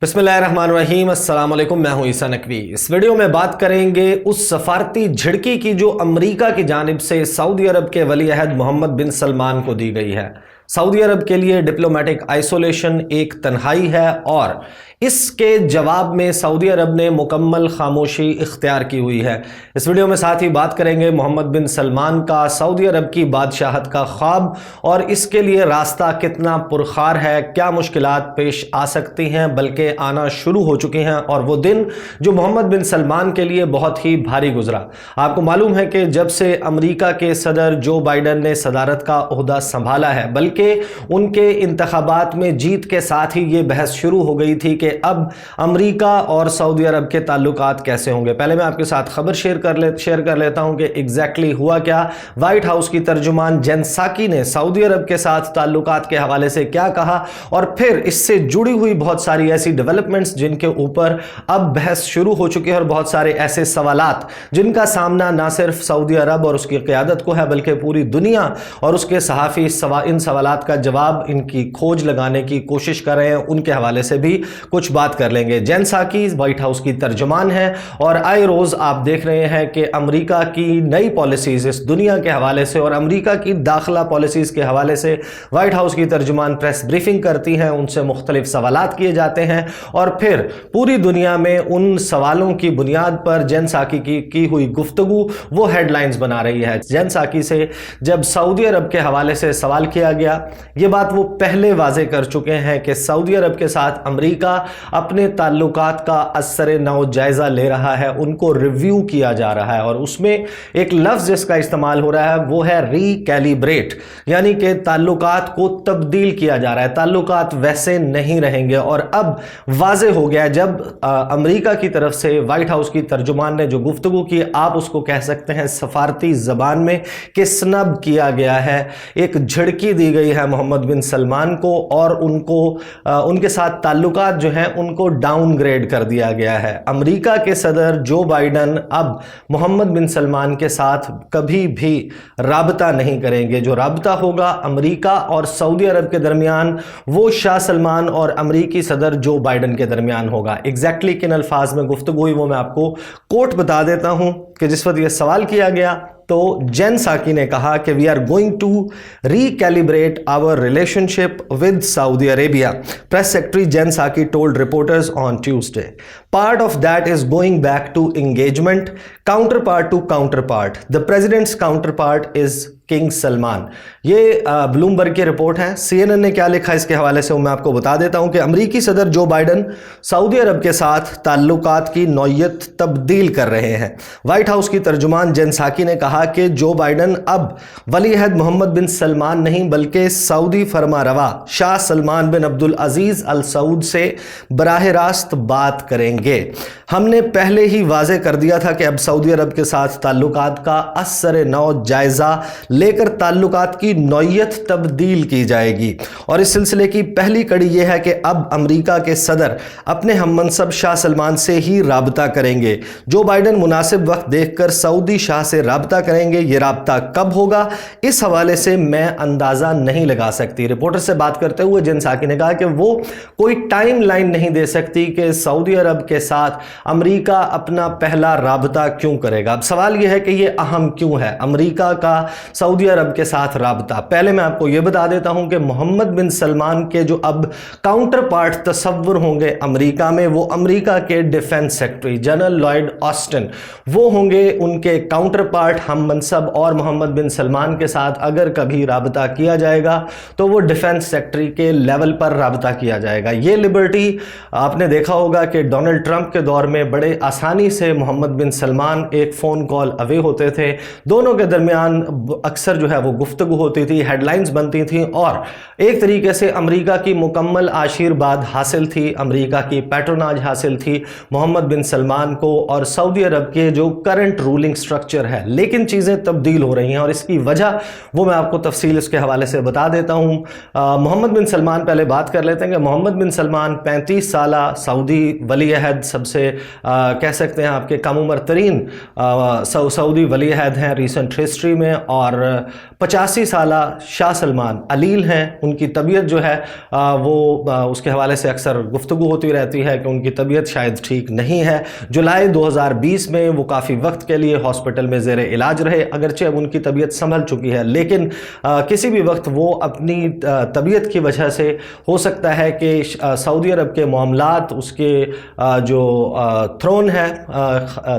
बिस्मिल्लाहिर्रहमानिर्रहीम, अस्सलाम वालेकुम। मैं हूं ईसा नकवी। इस वीडियो में बात करेंगे उस सफारती झिड़की की जो अमेरिका की जानिब से सऊदी अरब के वली अहद मोहम्मद बिन सलमान को दी गई है। सऊदी अरब के लिए डिप्लोमेटिक आइसोलेशन एक तन्हाई है और इसके जवाब में सऊदी अरब ने मुकम्मल खामोशी इख्तियार की हुई है। इस वीडियो में साथ ही बात करेंगे मोहम्मद बिन सलमान का सऊदी अरब की बादशाहत का ख्वाब और इसके लिए रास्ता कितना पुरखार है, क्या मुश्किलात पेश आ सकती हैं बल्कि आना शुरू हो चुकी हैं, और वो दिन जो मोहम्मद बिन सलमान के लिए बहुत ही भारी गुजरा। आपको मालूम है कि जब से अमेरिका के सदर जो बाइडन ने सदारत का ओहदा संभाला है, बल्कि उनके इंतखाबात में जीत के साथ ही ये बहस शुरू हो गई थी कि अब अमेरिका और सऊदी अरब के ताल्लुकात कैसे होंगे। पहले मैं आपके साथ खबर शेयर कर लेता हूं कि एग्जैक्टली हुआ क्या। व्हाइट हाउस की तर्जुमान जेन साकी ने सऊदी अरब के साथ ताल्लुकात के हवाले से क्या कहा, और फिर इससे जुड़ी हुई बहुत सारी ऐसी डेवलपमेंट्स जिनके ऊपर अब बहस शुरू हो चुकी है, और बहुत सारे ऐसे सवालात जिनका सामना ना सिर्फ सऊदी अरब और उसकी क़यादत को है बल्कि पूरी दुनिया और उसके सहाफ़ी इन सवालात का जवाब, इनकी खोज लगाने की कोशिश कर रहे हैं। उनके हवाले से भी कुछ बात कर लेंगे। जेन साकी व्हाइट हाउस की तर्जुमान है और आए रोज आप देख रहे हैं कि अमेरिका की नई पॉलिसीज इस दुनिया के हवाले से और अमेरिका की दाखिला पॉलिसीज के हवाले से व्हाइट हाउस की तर्जुमान प्रेस ब्रीफिंग करती हैं, उनसे मुख्तलिफ सवालात किए जाते हैं और फिर पूरी दुनिया में उन सवालों की बुनियाद पर जेन साकी की हुई गुफ्तगू वो हेडलाइंस बना रही है। जेन साकी से जब सऊदी अरब के हवाले से सवाल किया गया, ये बात वो पहले वाजे कर चुके हैं कि सऊदी अरब के साथ अमेरिका अपने ताल्लुकात का असर नौ जायजा ले रहा है, उनको रिव्यू किया जा रहा है, और उसमें एक लफ्ज जिसका इस्तेमाल हो रहा है वो है रीकैलिब्रेट, यानी कि ताल्लुकात को तब्दील किया जा रहा है, ताल्लुकात वैसे नहीं रहेंगे। और अब वाजे हो गया जब अमेरिका की तरफ से व्हाइट हाउस की तर्जुमान ने जो गुफ्तगू की, आप उसको कह सकते हैं सफारती जबान में कि स्नब किया गया है, एक झिड़की दी गई है मोहम्मद बिन सलमान को, और उनको उनके साथ ताल्लुकात जो है उनको डाउनग्रेड कर दिया गया है। अमेरिका के सदर जो बाइडन अब मोहम्मद बिन सलमान के साथ कभी भी राबता नहीं करेंगे। जो राबता होगा अमेरिका और सऊदी अरब के दरमियान वो शाह सलमान और अमेरिकी सदर जो बाइडन के दरमियान होगा। एग्जैक्टली किन अल्फाज में गुफ्तगू हुई वो मैं आपको कोट बता देता हूं कि जिस वक्त ये सवाल किया गया तो जेन साकी ने कहा कि we are going to recalibrate our relationship with Saudi Arabia. Press Secretary Jen Psaki told reporters on Tuesday. Part of that is going back to engagement, counterpart to counterpart. The president's counterpart is king Salman. ये Bloomberg की report है। CNN ने क्या लिखा इसके हवाले से मैं आपको बता देता हूं कि अमेरिकी सदर जो बाइडन सऊदी अरब के साथ ताल्लुकात की नौयत तब्दील कर रहे हैं। व्हाइट हाउस की तर्जुमान जेन साकी ने कहा कि जो बाइडन अब वली अहद मोहम्मद बिन सलमान नहीं बल्कि सऊदी फरमा रवा शाह सलमान बिन अब्दुल अजीज अल सऊद से बराह रास्त बात करेंगे। हमने पहले ही वाजे कर दिया था कि अब सऊदी अरब के साथ ताल्लुकात का असर नौ जायजा लेकर ताल्लुकात की नौयत तब्दील की जाएगी, और इस सिलसिले की पहली कड़ी यह है कि अब अमेरिका के सदर अपने हममनसब शाह सलमान से ही राबता करेंगे। जो बाइडन मुनासिब वक्त देखकर सऊदी शाह से राबता करेंगे, ये राबता कब होगा इस हवाले से मैं अंदाज़ा नहीं लगा सकती। रिपोर्टर से बात करते हुए जेन साकी ने कहा कि वो कोई टाइम लाइन नहीं दे सकती कि सऊदी अरब के साथ अमेरिका अपना पहला राबता क्यों करेगा। अब सवाल यह है कि ये अहम क्यों है अमेरिका का सऊदी अरब के साथ राबता। पहले मैं आपको यह बता देता हूं कि मोहम्मद बिन सलमान के जो अब काउंटर पार्ट तस्वुर होंगे अमेरिका में, वो अमेरिका के defence secretary general Lloyd Austin वो होंगे उनके काउंटर पार्ट हम मनसब, और मोहम्मद बिन सलमान के साथ अगर कभी राबता किया जाएगा तो वो डिफेंस सेक्रेटरी के लेवल पर राबता किया जाएगा। ये लिबर्टी आपने देखा होगा कि डोनाल्ड ट्रंप के दौर में बड़े आसानी से मोहम्मद बिन सलमान एक फ़ोन कॉल अवे होते थे, दोनों के दरमियान अक्सर जो है वो गुफ्तगू होती थी, हेडलाइंस बनती थी, और एक तरीके से अमेरिका की मुकम्मल आशीर्वाद हासिल थी, अमेरिका की पैट्रोनाज हासिल थी मोहम्मद बिन सलमान को और सऊदी अरब के जो करंट रूलिंग स्ट्रक्चर है। लेकिन चीज़ें तब्दील हो रही हैं और इसकी वजह वो मैं आपको तफसील इसके हवाले से बता देता हूँ। मोहम्मद बिन सलमान, पहले बात कर लेते हैं कि मोहम्मद बिन सलमान 35 साल सऊदी वली अहद, सबसे कह सकते हैं आपके कम उम्र तरीन सऊदी वली अहद हैं रिसेंट हिस्ट्री में, और 85 आला शाह सलमान अलील हैं, उनकी तबीयत जो है वो उसके हवाले से अक्सर गुफ्तगू होती रहती है कि उनकी तबीयत शायद ठीक नहीं है। जुलाई 2020 में वो काफ़ी वक्त के लिए हॉस्पिटल में ज़ेर इलाज रहे, अगरचे अब उनकी तबीयत संभल चुकी है, लेकिन किसी भी वक्त वो अपनी तबीयत की वजह से हो सकता है कि सऊदी अरब के मामलात, उसके जो थ्रोन है,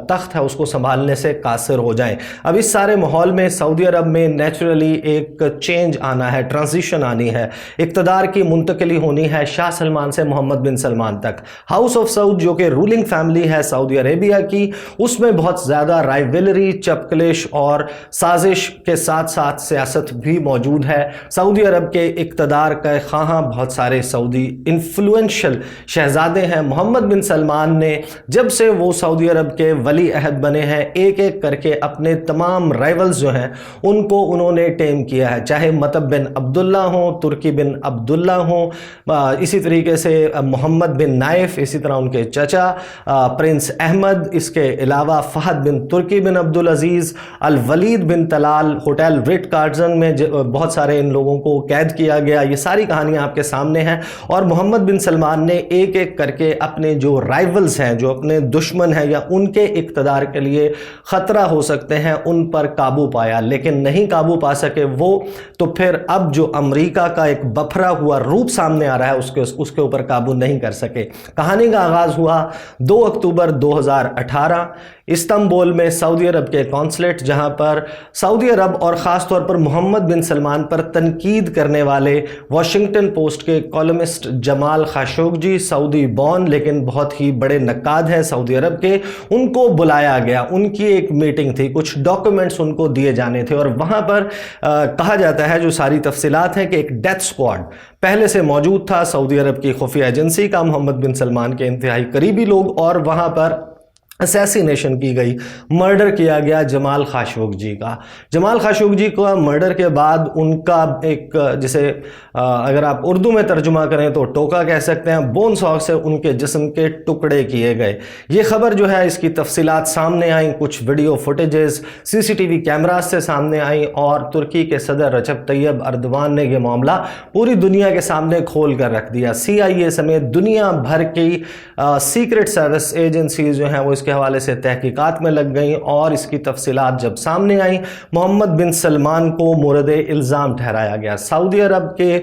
तख्त है, उसको संभालने से कासिर हो जाएं। अब इस सारे माहौल में सऊदी अरब में नेचुरली एक चेंज आना है, ट्रांजिशन आनी है, इक़्तिदार की मुंतकिली होनी है शाह सलमान से मोहम्मद बिन सलमान तक। हाउस ऑफ सऊद जो कि रूलिंग फैमिली है सऊदी अरेबिया की, उसमें बहुत ज़्यादा राइवलरी, चपकलिश और साजिश के साथ साथ सियासत भी मौजूद है। सऊदी अरब के इक़्तिदार का ख़ाहाँ बहुत सारे सऊदी इन्फ्लुएंशियल शहज़ादे हैं। मोहम्मद बिन सलमान ने जब से वो सऊदी अरब के वली अहद बने हैं, एक एक करके अपने तमाम राइवल्स जो हैं उनको उन्होंने टेम किया है, चाहे मतब बिन अब्दुल्ला हो, तुर्की बिन अब्दुल्ला हो, इसी तरीके से मोहम्मद बिन नाइफ, इसी तरह उनके चचा प्रिंस अहमद, इसके अलावा फहद बिन तुर्की बिन अब्दुल अजीज़, अल वलीद बिन तलाल, होटल रिट कार्जन में बहुत सारे इन लोगों को कैद किया गया। ये सारी कहानियाँ आपके सामने हैं और मोहम्मद बिन सलमान ने एक एक करके अपने जो राइवल्स हैं, जो अपने दुश्मन हैं या उनके इक़्तिदार के लिए ख़तरा हो सकते हैं, उन पर काबू पाया, लेकिन नहीं काबू पा सके वो, तो फिर अब जो अमेरिका का एक बफरा हुआ रूप सामने आ रहा है उसके ऊपर काबू नहीं कर सके। कहानी का आगाज़ हुआ 2 अक्टूबर 2018 इस्तांबुल में सऊदी अरब के कॉन्सुलेट, जहां पर सऊदी अरब और ख़ास तौर पर मोहम्मद बिन सलमान पर तनकीद करने वाले वाशिंगटन पोस्ट के कॉलमिस्ट जमाल खाशोगी, सऊदी बॉर्न लेकिन बहुत ही बड़े नक्काद हैं सऊदी अरब के, उनको बुलाया गया। उनकी एक मीटिंग थी, कुछ डॉक्यूमेंट्स उनको दिए जाने थे और वहां पर कहा जाता है, जो सारी तफसीलात हैं, कि एक डेथ स्क्वाड पहले से मौजूद था सऊदी अरब की खुफिया एजेंसी का, मोहम्मद बिन सलमान के इंतहाई करीबी लोग, और वहां पर असैसिनेशन की गई, मर्डर किया गया जमाल खाशोगी का। जमाल खाशोगी को मर्डर के बाद उनका एक, जिसे अगर आप उर्दू में तर्जुमा करें तो टोका कह सकते हैं, बोन सॉक से उनके जिस्म के टुकड़े किए गए। ये खबर जो है, इसकी तफसीलात सामने आई, कुछ वीडियो फुटेजेस सीसीटीवी कैमरास से सामने आई और तुर्की के सदर रजब तैयब अर्दवान ने यह मामला पूरी दुनिया के सामने खोल कर रख दिया। CIA समेत दुनिया भर की सीक्रेट सर्विस एजेंसीज जो हैं वो इसके हवाले से तहकीकात में लग गई और इसकी तफसीलात जब सामने आई, मोहम्मद बिन सलमान को मोरद इल्ज़ाम ठहराया गया। सऊदी अरब के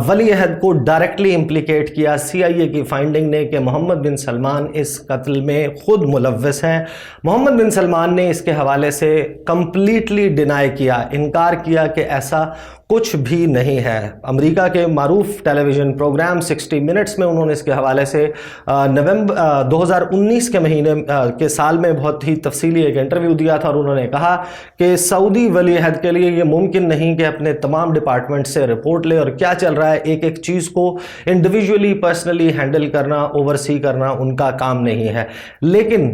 वली अहद को डायरेक्टली इम्प्लिकेट किया CIA की फाइंडिंग ने कि मोहम्मद बिन सलमान इस कत्ल में खुद मुलव्वस हैं। मोहम्मद बिन सलमान ने इसके हवाले से कंप्लीटली डिनाई किया, इनकार किया कि ऐसा कुछ भी नहीं है। अमेरिका के मारूफ टेलीविज़न प्रोग्राम 60 मिनट्स में उन्होंने इसके हवाले से नवंबर 2019 के महीने के साल में बहुत ही तफसीली एक इंटरव्यू दिया था और उन्होंने कहा कि सऊदी वली अहद के लिए ये मुमकिन नहीं कि अपने तमाम डिपार्टमेंट से रिपोर्ट ले और क्या चल रहा है, एक एक चीज़ को इंडिविजुअली पर्सनली हैंडल करना, ओवरसी करना उनका काम नहीं है। लेकिन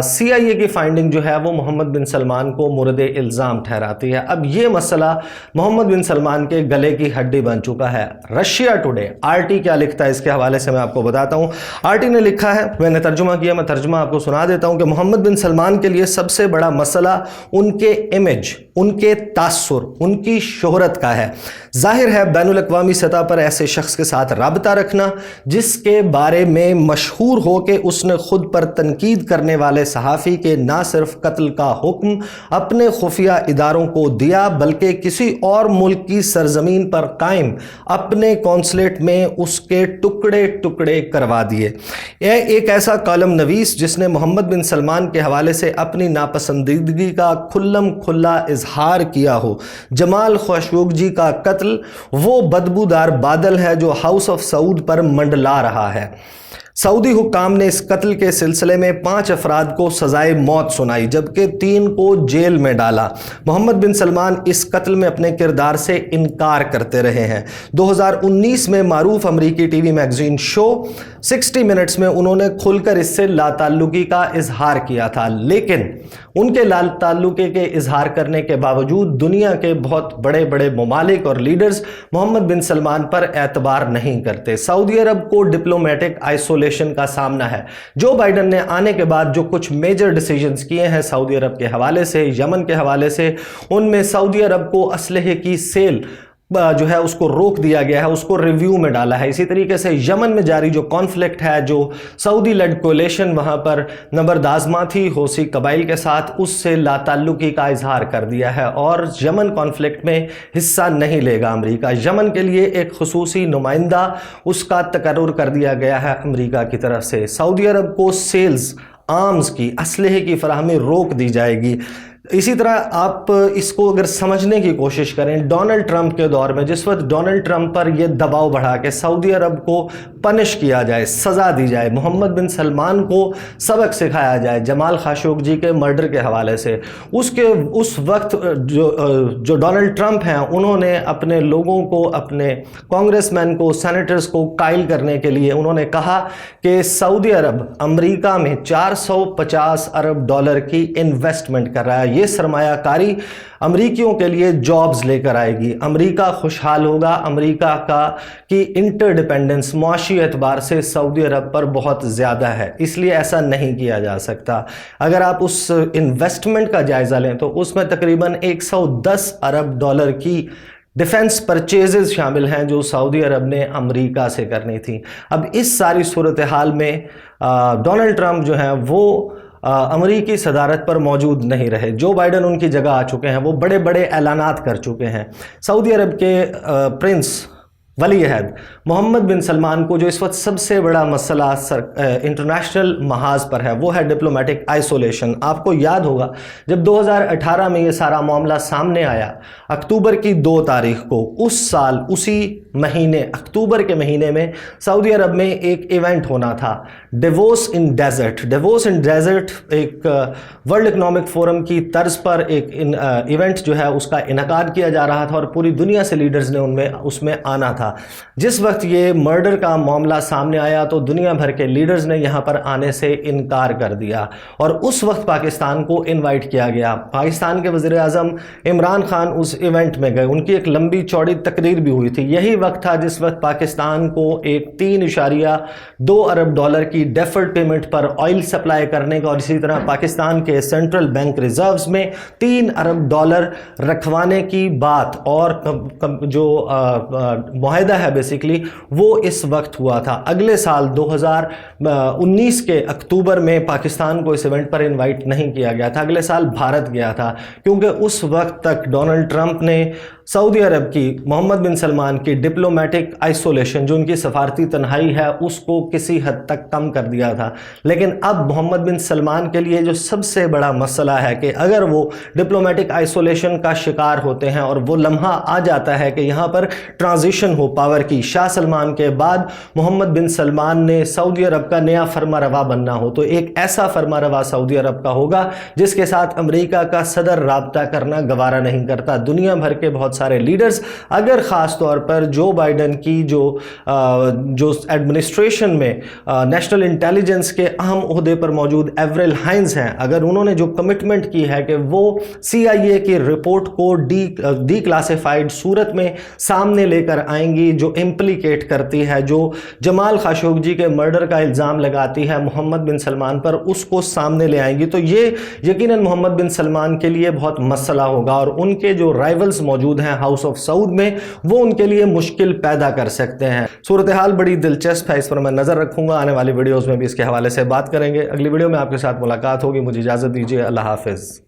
CIA की फाइंडिंग जो है वो मोहम्मद बिन सलमान को मुर्द इल्ज़ाम ठहराती है। अब ये मसला मोहम्मद बिन सलमान के गले की हड्डी बन चुका है। रशिया टुडे, RT क्या लिखता है इसके हवाले से मैं आपको बताता हूं। RT ने लिखा है, मैंने तर्जुमा किया, मैं तर्जुमा आपको सुना देता हूं कि मोहम्मद बिन सलमान के लिए सबसे बड़ा मसला उनके इमेज, उनके तासुर, उनकी शोहरत का है। जाहिर है बैनुल अक़वामी सतह पर ऐसे शख्स के साथ राबता रखना जिसके बारे में मशहूर हो कि उसने खुद पर तनकीद करने वाले सहाफ़ी के ना सिर्फ कत्ल का हुक्म अपने खुफिया इदारों को दिया बल्कि किसी और मुल्क की सरजमीन पर कायम अपने कॉन्सुलेट में उसके टुकड़े टुकड़े करवा दिए। यह एक ऐसा कॉलम नवीस जिसने मोहम्मद बिन सलमान के हवाले से अपनी नापसंदीदगी का खुल्लम खुल्ला इजहार किया हो। जमाल खाशोगी का कत्ल वो बदबूदार बादल है जो हाउस ऑफ सऊद पर मंडला रहा है। सऊदी हुक्काम ने इस कत्ल के सिलसिले में 5 अफराद को सजाए मौत सुनाई जबकि 3 को जेल में डाला। मोहम्मद बिन सलमान इस कत्ल में अपने किरदार से इनकार करते रहे हैं। 2019 में मारूफ अमरीकी टीवी मैगजीन शो 60 मिनट्स में उन्होंने खुलकर इससे लाताल्लुकी का इजहार किया था, लेकिन उनके लाताल्लुकी के इजहार करने के बावजूद दुनिया के बहुत बड़े बड़े ममालिक और लीडर्स मोहम्मद बिन सलमान पर एतबार नहीं करते। सऊदी अरब को डिप्लोमेटिक आइसोलेशन रेगुलेशन का सामना है। जो बाइडन ने आने के बाद जो कुछ मेजर डिसीजंस किए हैं सऊदी अरब के हवाले से, यमन के हवाले से, उनमें सऊदी अरब को असलहे की सेल जो है उसको रोक दिया गया है, उसको रिव्यू में डाला है। इसी तरीके से यमन में जारी जो कॉन्फ्लिक्ट है, जो सऊदी लेड कोलिशन वहाँ पर नबरदाजमा थी हौसी कबाइल के साथ, उससे लाताल्लुकी का इजहार कर दिया है और यमन कॉन्फ्लिक्ट में हिस्सा नहीं लेगा अमेरिका। यमन के लिए एक खुसूसी नुमाइंदा उसका तकर्रुर कर दिया गया है अमेरिका की तरफ से। सऊदी अरब को सेल्स, आर्म्स की, असलहे की फराहमी रोक दी जाएगी। इसी तरह आप इसको अगर समझने की कोशिश करें, डोनाल्ड ट्रंप के दौर में जिस वक्त डोनाल्ड ट्रंप पर यह दबाव बढ़ा के सऊदी अरब को पनिश किया जाए, सज़ा दी जाए, मोहम्मद बिन सलमान को सबक सिखाया जाए जमाल खाशोगी के मर्डर के हवाले से, उस वक्त जो डोनाल्ड ट्रंप हैं उन्होंने अपने लोगों को, अपने कांग्रेसमैन को, सेनेटर्स को कायल करने के लिए उन्होंने कहा कि सऊदी अरब अमेरिका में 450 अरब डॉलर की इन्वेस्टमेंट कर रहा है। ये सरमायाकारी अमरीकियों के लिए जॉब्स लेकर आएगी, अमरीका खुशहाल होगा, अमरीका की इंटरडिपेंडेंस मुआशी एतबार से सऊदी अरब पर बहुत ज़्यादा है, इसलिए ऐसा नहीं किया जा सकता। अगर आप उस इन्वेस्टमेंट का जायज़ा लें तो उसमें तकरीबन 110 अरब डॉलर की डिफेंस परचेजेस शामिल हैं जो सऊदी अरब ने अमेरिका से करनी थी। अब इस सारी सूरत हाल में डोनाल्ड ट्रंप जो हैं वो अमरीकी सदारत पर मौजूद नहीं रहे। जो बाइडन उनकी जगह आ चुके हैं, वो बड़े बड़े ऐलानात कर चुके हैं। सऊदी अरब के प्रिंस वली अहद मोहम्मद बिन सलमान को जो इस वक्त सबसे बड़ा मसला इंटरनेशनल महाज पर है वो है डिप्लोमेटिक आइसोलेशन। आपको याद होगा जब 2018 में ये सारा मामला सामने आया, अक्टूबर की 2 तारीख को, उस साल उसी महीने अक्टूबर के महीने में सऊदी अरब में एक इवेंट होना था, Davos in desert. Davos in desert एक वर्ल्ड इकोनॉमिक फोरम की तर्ज पर एक इवेंट जो है उसका इनकाद किया जा रहा था और पूरी दुनिया से लीडर्स ने उसमें आना था। जिस वक्त ये मर्डर का मामला सामने आया तो दुनिया भर के लीडर्स ने यहाँ पर आने से इनकार कर दिया और उस वक्त पाकिस्तान को इनवाइट किया गया। पाकिस्तान के वज़ीर आज़म इमरान खान उस इवेंट में गए, उनकी एक लंबी चौड़ी तकरीर भी हुई थी। यही वक्त था जिस वक्त पाकिस्तान को एक 3.2 अरब डॉलर की डेफर्ड पेमेंट पर ऑयल सप्लाई करने का और इसी तरह पाकिस्तान के सेंट्रल बैंक रिजर्व्स में 3 अरब डॉलर रखवाने की बात और जो मुआहदा है बेसिकली वो इस वक्त हुआ था। अगले साल 2019 के अक्टूबर में पाकिस्तान को इस इवेंट पर इनवाइट नहीं किया गया था, अगले साल भारत गया था, क्योंकि उस वक्त तक डोनाल्ड ट्रंप ने सऊदी अरब की, मोहम्मद बिन सलमान की डिप्लोमेटिक आइसोलेशन, जो उनकी सफारती तन्हाई है, उसको किसी हद तक कम कर दिया था। लेकिन अब मोहम्मद बिन सलमान के लिए जो सबसे बड़ा मसला है कि अगर वो डिप्लोमेटिक आइसोलेशन का शिकार होते हैं और वो लम्हा आ जाता है कि यहाँ पर ट्रांजिशन हो पावर की, शाह सलमान के बाद मोहम्मद बिन सलमान ने सऊदी अरब का नया फरमा रवा बनना हो, तो एक ऐसा फरमा रवा सऊदी अरब का होगा जिसके साथ अमेरिका का सदर राब्ता करना गवारा नहीं करता। दुनिया भर के बहुत सारे लीडर्स, अगर ख़ास तौर पर जो बाइडन की जो एडमिनिस्ट्रेशन में नेशनल इंटेलिजेंस के अहम ओहदे पर मौजूद एवरेल हाइंस हैं, अगर उन्होंने जो कमिटमेंट की है कि वो CIA की रिपोर्ट को डी क्लासिफाइड सूरत में सामने लेकर आएंगी, जो इम्प्लीकेट करती है, जो जमाल खाशोगी के मर्डर का इल्ज़ाम लगाती है मोहम्मद बिन सलमान पर, उसको सामने ले आएंगी, तो ये यकीनन मोहम्मद बिन सलमान के लिए बहुत मसला होगा और उनके जो राइवल्स मौजूद हैं हाउस ऑफ सऊद में वो उनके लिए मुश्किल पैदा कर सकते हैं। सूरत हाल बड़ी दिलचस्प है, इस पर मैं नज़र रखूंगा, आने वाली वीडियोज़ में भी इसके हवाले से बात करेंगे। अगली वीडियो में आपके साथ मुलाकात होगी, मुझे इजाज़त दीजिए, अल्लाह हाफिज़।